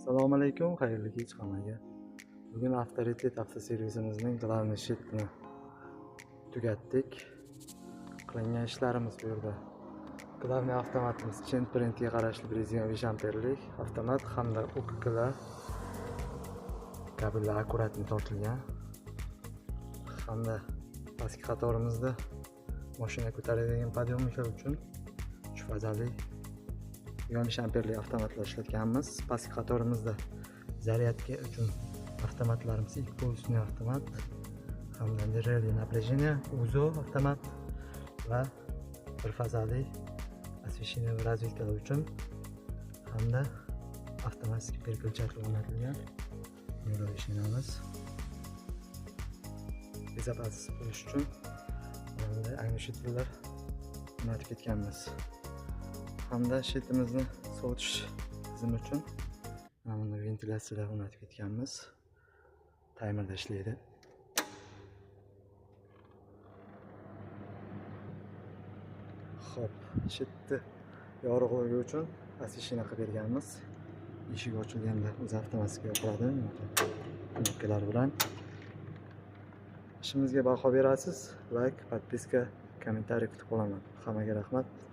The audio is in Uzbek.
Assalomu alaykum, xayrli kech hammaga. Bugun avtoritet avtoservisimizning glavniy shetini tugatdik. Qilingan ishlarimiz bu yerda. Glavniy avtomatimiz Chent Printga qarashli 120 amperlik avtomat hamda UKKlar kabellar akkuratni tortilgan. Hamda pastki qatorimizda mashina ko'taradigan podъемniklar uchun 3 fazali 20 amperlik avtomatlar ishlatganmiz. Pastki qatorimizda zaryadka uchun avtomatlarimiz ikki avtomat hamda relay напряжение UZO avtomat va bir fazali освещение va razvedkalar uchun hamda avtomatik переключатель o'rnatilgan yo'lovchi shinamiz. Безопасность bo'lish uchun bunday agnishetlar o'rnatib ketganmiz. Hamda shetimizni sovutish tizimi uchun mana ventilyatsiyalar o'rnatib ketganmiz. Taymerda ishlaydi. Xo'p, shetni yorug'ligi uchun освещение qilib berganmiz. Eshik ochilganda o'zi avtomatik yopiladi. Knopkalar bilan. Ishimizga baho berasiz. Like, podpiska, kommentariy kutib qolaman. Hammaga rahmat.